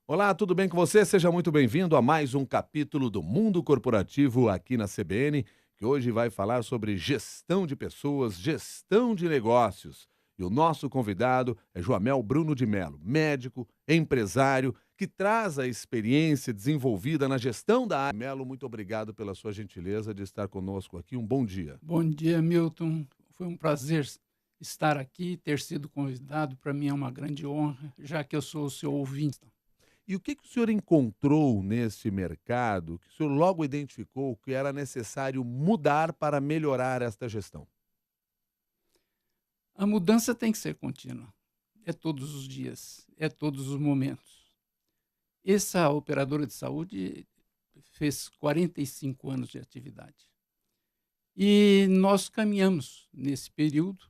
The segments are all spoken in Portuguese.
Olá, tudo bem com você? Seja muito bem-vindo a mais um capítulo do Mundo Corporativo aqui na CBN, que hoje vai falar sobre gestão de pessoas, gestão de negócios. E o nosso convidado é Joamel Bruno de Mello, médico, empresário, que traz a experiência desenvolvida na gestão da área. Mello, muito obrigado pela sua gentileza de estar conosco aqui. Um bom dia. Bom dia, Milton. Foi um prazer estar aqui, ter sido convidado. Para mim é uma grande honra, já que eu sou o seu ouvinte. E o que que o senhor encontrou nesse mercado que o senhor logo identificou que era necessário mudar para melhorar esta gestão? A mudança tem que ser contínua. É todos os dias, é todos os momentos. Essa operadora de saúde fez 45 anos de atividade. E nós caminhamos nesse período.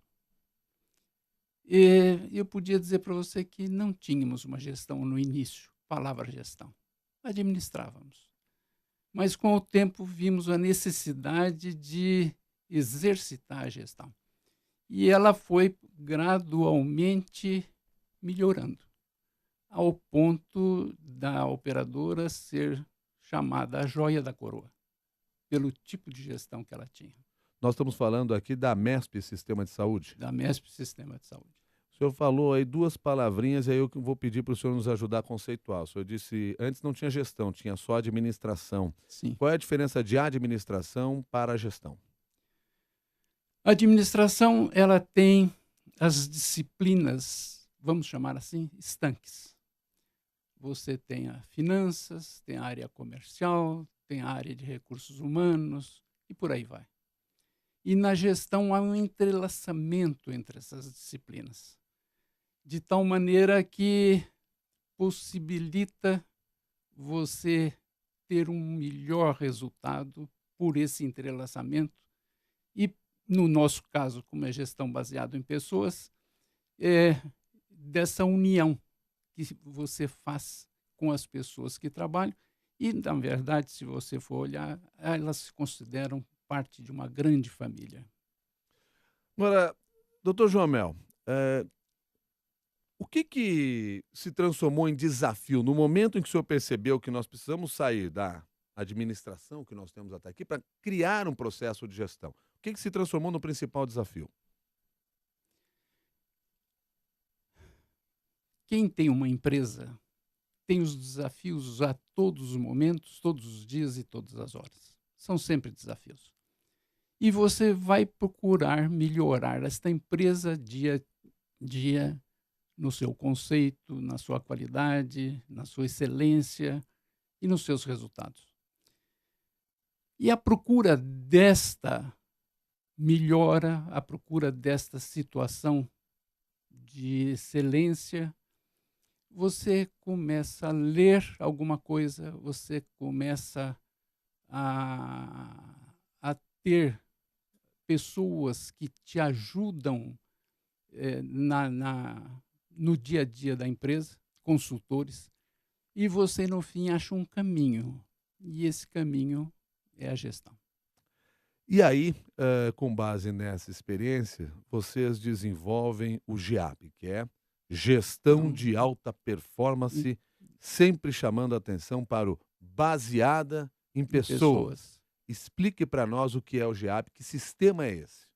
E eu podia dizer para você que não tínhamos uma gestão no início, palavra gestão. Administrávamos. Mas com o tempo vimos a necessidade de exercitar a gestão. E ela foi gradualmente melhorando, ao ponto da operadora ser chamada a joia da coroa, pelo tipo de gestão que ela tinha, Nós estamos falando aqui da MESP Sistema de Saúde. da MESP Sistema de Saúde. O senhor falou aí 2 palavrinhas, e aí eu que vou pedir para o senhor nos ajudar a conceituar. O senhor disse antes não tinha gestão, tinha só administração. Sim. Qual é a diferença de administração para a gestão? A administração, ela tem as disciplinas, vamos chamar assim, estanques. Você tem a finanças, tem a área comercial, tem a área de recursos humanos e por aí vai. E na gestão há um entrelaçamento entre essas disciplinas, de tal maneira que possibilita você ter um melhor resultado por esse entrelaçamento e, no nosso caso, como é gestão baseada em pessoas, é dessa união que você faz com as pessoas que trabalham e, na verdade, se você for olhar, elas se consideram parte de uma grande família. Agora, doutor Joamel, eh, o que que se transformou em desafio no momento em que o senhor percebeu que nós precisamos sair da administração que nós temos até aqui para criar um processo de gestão? O que que se transformou no principal desafio? Quem tem uma empresa tem os desafios a todos os momentos, todos os dias e todas as horas. São sempre desafios. E você vai procurar melhorar esta empresa dia a dia no seu conceito, na sua qualidade, na sua excelência e nos seus resultados. E a procura desta melhora, a procura desta situação de excelência, você começa a ler alguma coisa, você começa a ter pessoas que te ajudam no dia a dia da empresa, consultores, e você, no fim, acha um caminho. E esse caminho é a gestão. E aí, com base nessa experiência, vocês desenvolvem o GEAP, que é Gestão Então, de Alta em, Performance, sempre chamando a atenção para o baseada em em pessoas. pessoas. Explique para nós o que é o GEAP, que sistema é esse?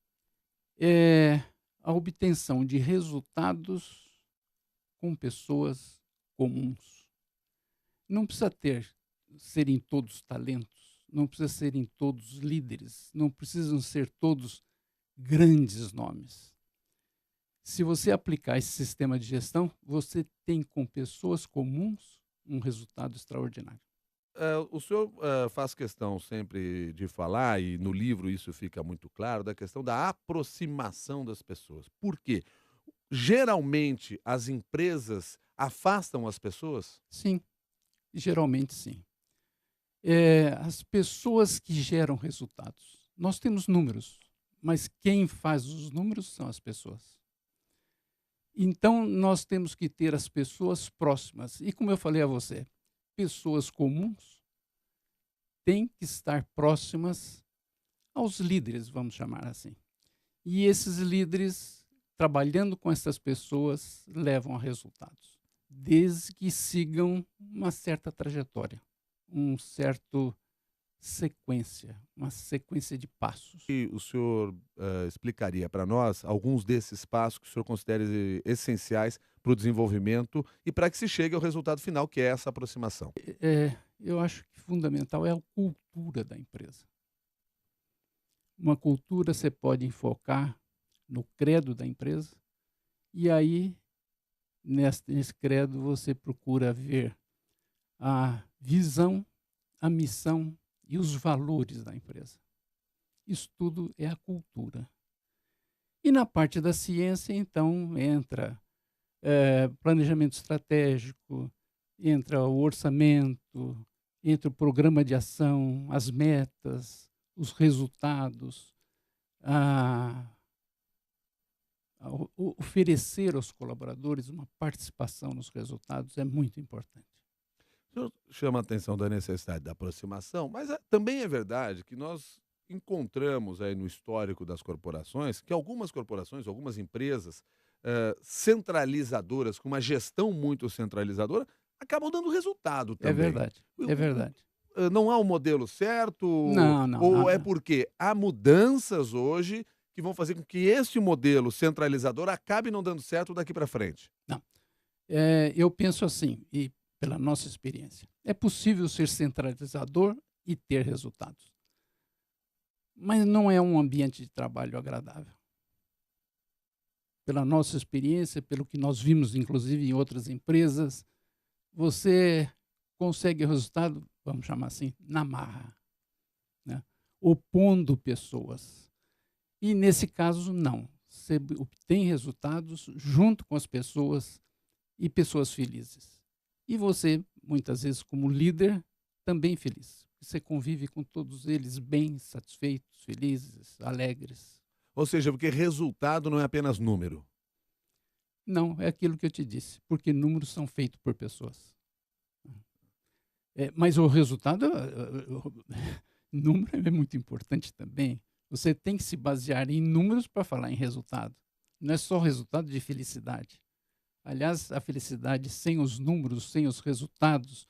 É a obtenção de resultados com pessoas comuns. Não precisa serem todos talentos, não precisa serem todos líderes, não precisam ser todos grandes nomes. Se você aplicar esse sistema de gestão, você tem com pessoas comuns um resultado extraordinário. O senhor, faz questão sempre de falar, e no livro isso fica muito claro, da questão da aproximação das pessoas. Por quê? Geralmente, as empresas afastam as pessoas? Sim, geralmente sim. As pessoas que geram resultados. Nós temos números, mas quem faz os números são as pessoas. Então, nós temos que ter as pessoas próximas. E como eu falei a você, pessoas comuns têm que estar próximas aos líderes, vamos chamar assim. E esses líderes, trabalhando com essas pessoas, levam a resultados, desde que sigam uma certa trajetória, uma sequência de passos. E o senhor explicaria para nós alguns desses passos que o senhor considera essenciais para o desenvolvimento e para que se chegue ao resultado final, que é essa aproximação? Eu acho que fundamental é a cultura da empresa. Uma cultura você pode enfocar no credo da empresa e aí, nesse credo, você procura ver a visão, a missão e os valores da empresa. Isso tudo é a cultura. E na parte da ciência, então, entra planejamento estratégico, entra o orçamento, entra o programa de ação, as metas, os resultados, oferecer aos colaboradores uma participação nos resultados é muito importante. O senhor chama a atenção da necessidade da aproximação, mas também é verdade que nós encontramos aí no histórico das corporações que algumas corporações, algumas empresas centralizadoras, com uma gestão muito centralizadora, acabam dando resultado É também. verdade, é verdade. Não há um modelo certo? Não, não, não, Ou é não. porque há mudanças hoje que vão fazer com que esse modelo centralizador acabe não dando certo daqui para frente? Não. Eu penso assim, e pela nossa experiência, é possível ser centralizador e ter resultados, mas não é um ambiente de trabalho agradável. Pela nossa experiência, pelo que nós vimos, inclusive, em outras empresas, você consegue o resultado, vamos chamar assim, na marra, né? Opondo pessoas. E, nesse caso, não. Você obtém resultados junto com as pessoas e pessoas felizes. E você, muitas vezes, como líder, também feliz. Você convive com todos eles bem, satisfeitos, felizes, alegres. Ou seja, porque resultado não é apenas número. Não, é aquilo que eu te disse, porque números são feitos por pessoas. Mas o resultado, número é muito importante também. Você tem que se basear em números para falar em resultado. Não é só resultado de felicidade. Aliás, a felicidade sem os números, sem os resultados,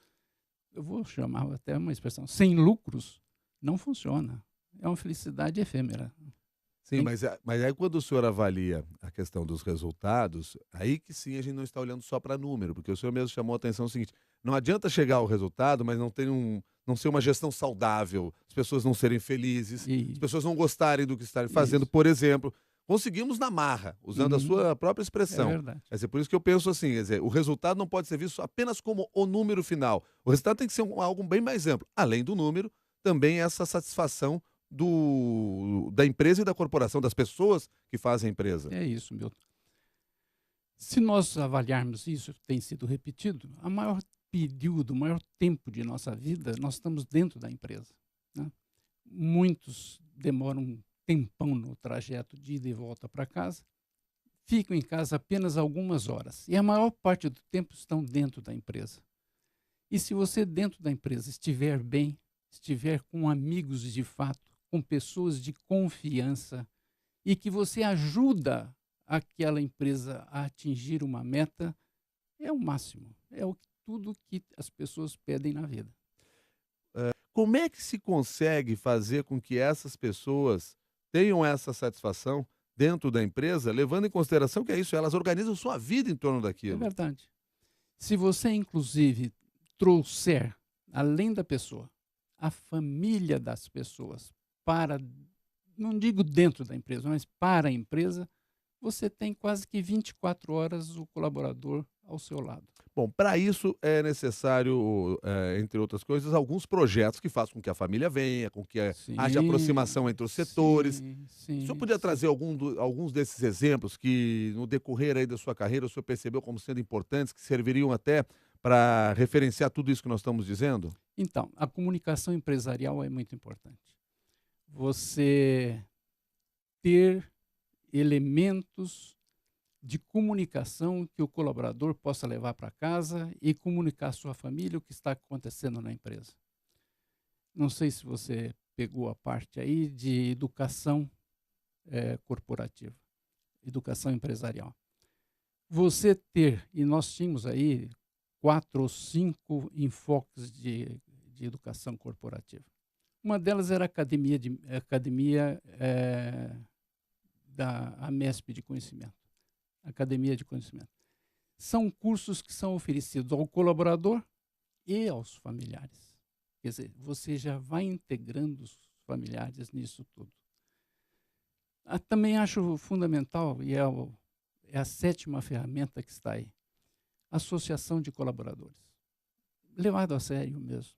eu vou chamar até uma expressão, sem lucros, não funciona. É uma felicidade efêmera. Sim, mas aí quando o senhor avalia a questão dos resultados, aí que sim a gente não está olhando só para número, porque o senhor mesmo chamou a atenção o seguinte: não adianta chegar ao resultado, mas não ser uma gestão saudável, as pessoas não serem felizes, as E pessoas não gostarem do que estarem fazendo, isso. por exemplo. Conseguimos na marra, usando a Uhum, sua própria é expressão. verdade. Quer dizer, por isso que eu penso assim, quer dizer, o resultado não pode ser visto apenas como o número final. O resultado tem que ser algo bem mais amplo. Além do número, também essa satisfação da empresa e da corporação, das pessoas que fazem a empresa. É isso, Milton. Se nós avaliarmos isso, tem sido repetido, a maior período, o maior tempo de nossa vida, nós estamos dentro da empresa, né? Muitos demoram um tempão no trajeto de ida e volta para casa, ficam em casa apenas algumas horas, e a maior parte do tempo estão dentro da empresa. E se você dentro da empresa estiver bem, estiver com amigos de fato, com pessoas de confiança, e que você ajuda aquela empresa a atingir uma meta, é o máximo. É tudo que as pessoas pedem na vida. Como é que se consegue fazer com que essas pessoas tenham essa satisfação dentro da empresa, levando em consideração que é isso, elas organizam sua vida em torno É daquilo? verdade. Se você, inclusive, trouxer, além da pessoa, a família das pessoas para, não digo dentro da empresa, mas para a empresa, você tem quase que 24 horas o colaborador ao seu lado. Bom, para isso é necessário, entre outras coisas, alguns projetos que façam com que a família venha, com que haja aproximação Sim, entre os setores. sim, O senhor sim, podia sim. trazer alguns desses exemplos que, no decorrer aí da sua carreira, o senhor percebeu como sendo importantes, que serviriam até para referenciar tudo isso que nós estamos dizendo? Então, a comunicação empresarial é muito importante. Você ter elementos de comunicação que o colaborador possa levar para casa e comunicar à sua família o que está acontecendo na empresa. Não sei se você pegou a parte aí de educação corporativa, educação empresarial. Você ter, e nós tínhamos aí 4 ou 5 enfoques de educação corporativa. Uma delas era a academia da Amesp de conhecimento, Academia de Conhecimento. São cursos que são oferecidos ao colaborador e aos familiares. Quer dizer, você já vai integrando os familiares nisso tudo. Também acho fundamental, e é a 7ª ferramenta que está aí, associação de colaboradores. Levado a sério mesmo.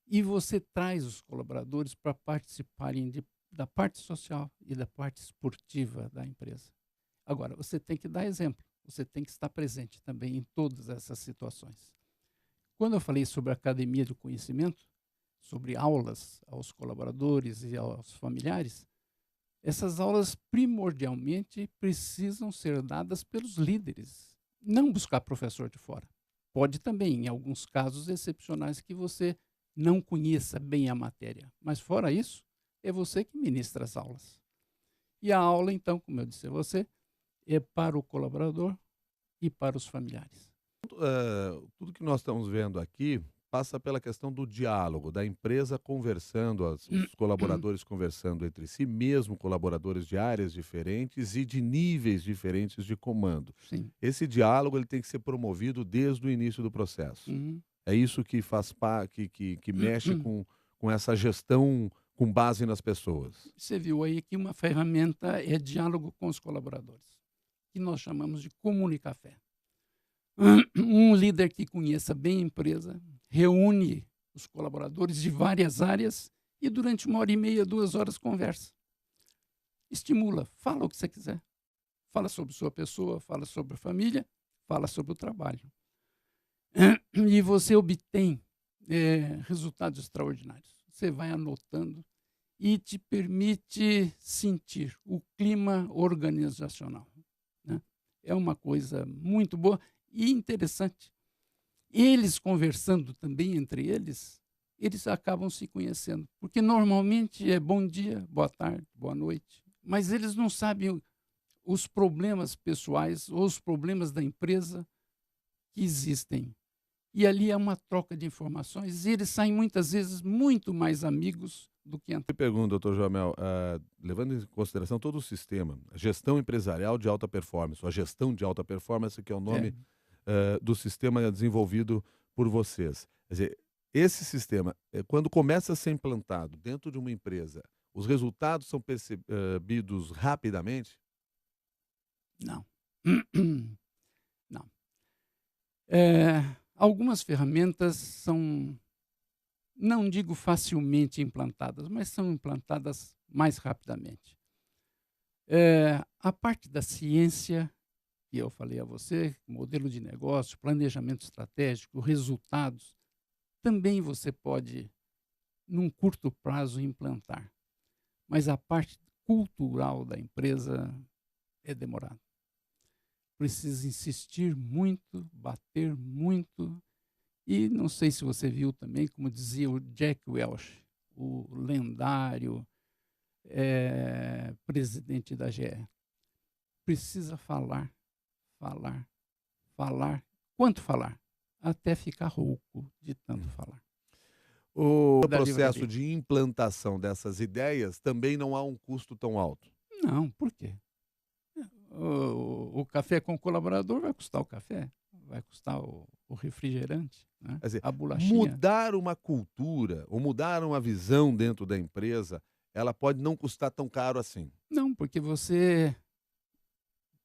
E você traz os colaboradores para participarem da parte social e da parte esportiva da empresa. Agora, você tem que dar exemplo, você tem que estar presente também em todas essas situações. Quando eu falei sobre a academia do conhecimento, sobre aulas aos colaboradores e aos familiares, essas aulas primordialmente precisam ser dadas pelos líderes, não buscar professor de fora. Pode também, em alguns casos excepcionais, que você não conheça bem a matéria, mas fora isso, é você que ministra as aulas. E a aula, então, como eu disse a você, é para o colaborador e para os familiares. Tudo que nós estamos vendo aqui passa pela questão do diálogo, da empresa conversando, os colaboradores conversando entre si, mesmo colaboradores de áreas diferentes e de níveis diferentes de comando. Sim. Esse diálogo ele tem que ser promovido desde o início do processo. Uhum. É isso que faz que mexe com essa gestão com base nas pessoas. Você viu aí que uma ferramenta é diálogo com os colaboradores, que nós chamamos de comunicafé. Um líder que conheça bem a empresa reúne os colaboradores de várias áreas e durante 1h30, 2 horas conversa. Estimula, fala o que você quiser. Fala sobre sua pessoa, fala sobre a família, fala sobre o trabalho. E você obtém resultados extraordinários. Você vai anotando e te permite sentir o clima organizacional, né? É uma coisa muito boa e interessante. Eles conversando também entre eles, eles acabam se conhecendo. Porque normalmente é bom dia, boa tarde, boa noite. Mas eles não sabem os problemas pessoais ou os problemas da empresa que existem. E ali é uma troca de informações e eles saem muitas vezes muito mais amigos do que antes. Eu pergunto, doutor Jamel, levando em consideração todo o sistema, a gestão empresarial de alta performance, ou a gestão de alta performance, que é o nome do sistema desenvolvido por vocês. Quer dizer, esse sistema, quando começa a ser implantado dentro de uma empresa, os resultados são percebidos rapidamente? Não. Não. Algumas ferramentas são, não digo facilmente implantadas, mas são implantadas mais rapidamente. A parte da ciência, que eu falei a você, modelo de negócio, planejamento estratégico, resultados, também você pode, num curto prazo, implantar. Mas a parte cultural da empresa é demorada. Precisa insistir muito, bater muito. E não sei se você viu também, como dizia o Jack Welch, o lendário presidente da GE. Precisa falar, falar, falar. Quanto falar? Até ficar rouco de tanto falar. O Da processo livraria. de implantação dessas ideias também não há um custo tão alto. Não, por quê? O café com o colaborador vai custar o café, vai custar o refrigerante, né? Quer dizer, A bolachinha. mudar uma cultura ou mudar uma visão dentro da empresa, ela pode não custar tão caro assim. Não, porque você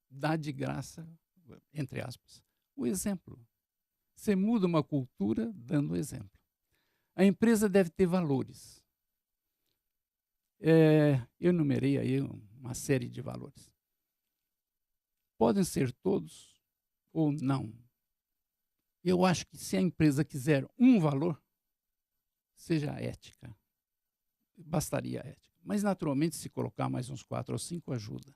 dá de graça, entre aspas, o exemplo. Você muda uma cultura dando exemplo. A empresa deve ter valores. Eu enumerei aí uma série de valores. Podem ser todos ou não. Eu acho que se a empresa quiser um valor, seja a ética. Bastaria a ética. Mas, naturalmente, se colocar mais uns 4 ou 5, ajuda.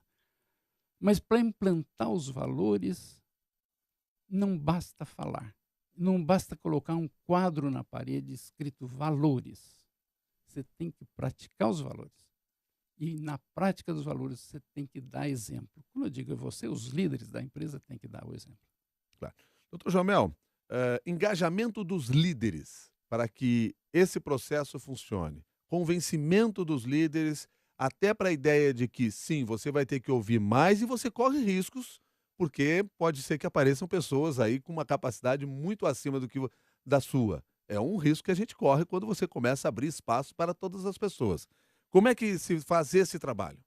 Mas para implantar os valores, não basta falar. Não basta colocar um quadro na parede escrito valores. Você tem que praticar os valores. E na prática dos valores, você tem que dar exemplo. Como eu digo a você, os líderes da empresa têm que dar o exemplo. Claro. Doutor Jamel, engajamento dos líderes para que esse processo funcione. Convencimento dos líderes, até para a ideia de que sim, você vai ter que ouvir mais e você corre riscos, porque pode ser que apareçam pessoas aí com uma capacidade muito acima da sua. É um risco que a gente corre quando você começa a abrir espaço para todas as pessoas. Como é que se faz esse trabalho?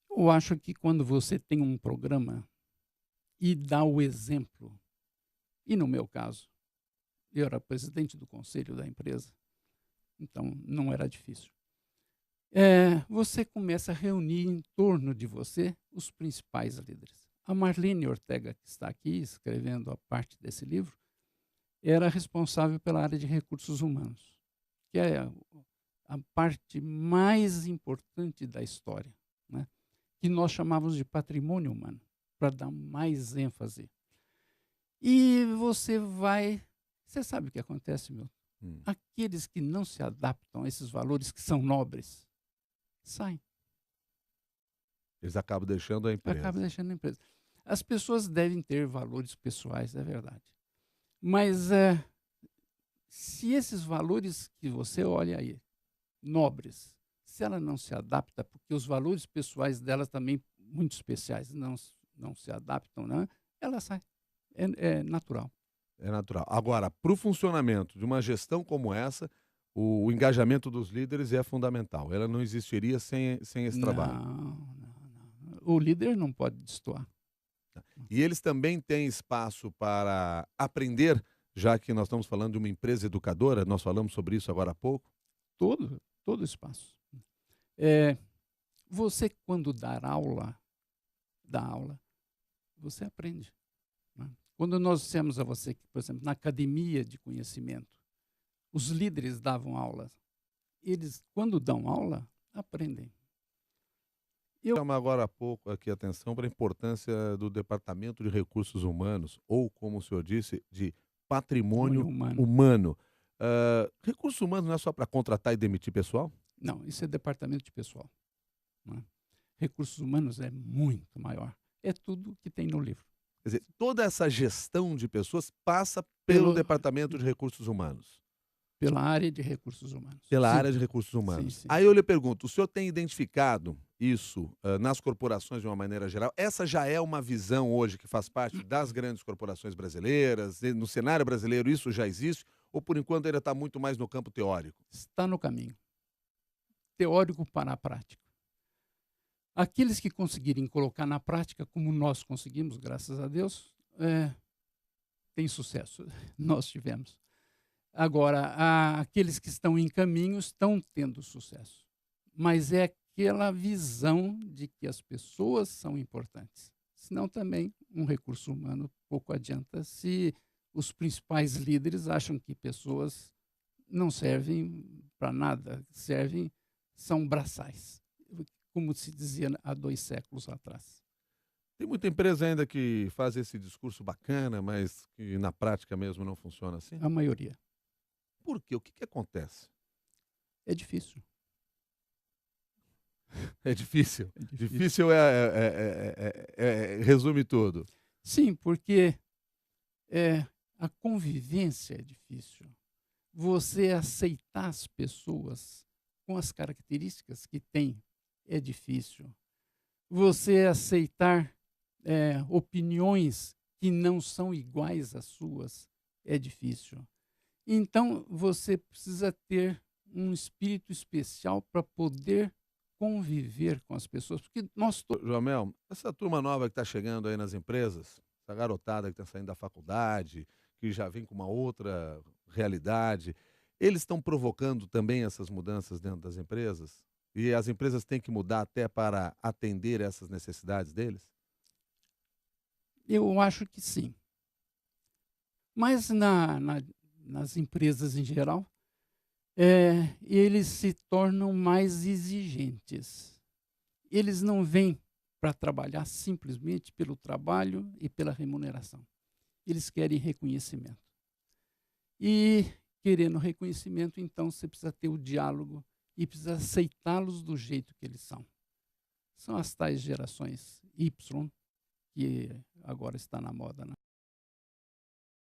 Eu acho que quando você tem um programa e dá o exemplo, e no meu caso, eu era presidente do conselho da empresa, então não era difícil. Você começa a reunir em torno de você os principais líderes. A Marlene Ortega, que está aqui escrevendo a parte desse livro, era responsável pela área de recursos humanos, que é a parte mais importante da história, né? Que nós chamávamos de patrimônio humano, para dar mais ênfase. E você sabe o que acontece, meu? Hum. Aqueles que não se adaptam a esses valores que são nobres, saem, Eles acabam deixando a empresa. acabam deixando a empresa. As pessoas devem ter valores pessoais, é verdade. Mas se esses valores que você olha aí, nobres, se ela não se adapta, porque os valores pessoais dela também, muito especiais, não se adaptam, né? Ela sai. É natural. É natural. Agora, para o funcionamento de uma gestão como essa, o engajamento dos líderes é fundamental. Ela não existiria sem esse trabalho. Não. O líder não pode destoar. E eles também têm espaço para aprender, já que nós estamos falando de uma empresa educadora, nós falamos sobre isso agora há pouco. Todo espaço. É, você, quando dá aula, você aprende, né? Quando nós dissemos a você que, por exemplo, na academia de conhecimento, os líderes davam aulas. Eles, quando dão aula, aprendem. Chama agora há pouco aqui a atenção para a importância do Departamento de Recursos Humanos, ou, como o senhor disse, de Patrimônio patrimônio humano. humano. Recursos humanos não é só para contratar e demitir pessoal? Não, isso é departamento de pessoal, né? Recursos humanos é muito maior. É tudo que tem no livro. Quer dizer, toda essa gestão de pessoas passa pelo Pelo, Departamento de Recursos Humanos, pela área de recursos humanos. pela Sim, área de recursos sim, humanos. sim, Aí eu sim. lhe pergunto, o senhor tem identificado isso nas corporações de uma maneira geral? Essa já é uma visão hoje que faz parte das grandes corporações brasileiras, e no cenário brasileiro isso já existe, ou por enquanto ainda está muito mais no campo teórico? Está no caminho. Teórico para a prática. Aqueles que conseguirem colocar na prática, como nós conseguimos, graças a Deus, têm sucesso. Nós tivemos. Agora, aqueles que estão em caminho estão tendo sucesso. Mas é aquela visão de que as pessoas são importantes. Senão também um recurso humano pouco adianta se os principais líderes acham que pessoas não servem para nada, são braçais, como se dizia há 2 séculos atrás. Tem muita empresa ainda que faz esse discurso bacana, mas que na prática mesmo não funciona assim? A maioria. Por quê? O que acontece? É difícil. É difícil. É difícil. Difícil resume tudo. Sim, porque a convivência é difícil. Você aceitar as pessoas com as características que têm é difícil. Você aceitar opiniões que não são iguais às suas é difícil. Então, você precisa ter um espírito especial para poder conviver com as pessoas, porque nós Joamel, essa turma nova que está chegando aí nas empresas, essa garotada que está saindo da faculdade, que já vem com uma outra realidade, eles estão provocando também essas mudanças dentro das empresas? E as empresas têm que mudar até para atender essas necessidades deles? eu acho que sim. Mas nas empresas em geral, eles se tornam mais exigentes. Eles não vêm para trabalhar simplesmente pelo trabalho e pela remuneração. Eles querem reconhecimento. E, querendo reconhecimento, então você precisa ter o diálogo e precisa aceitá-los do jeito que eles são. São as tais gerações Y, que agora está na moda, né?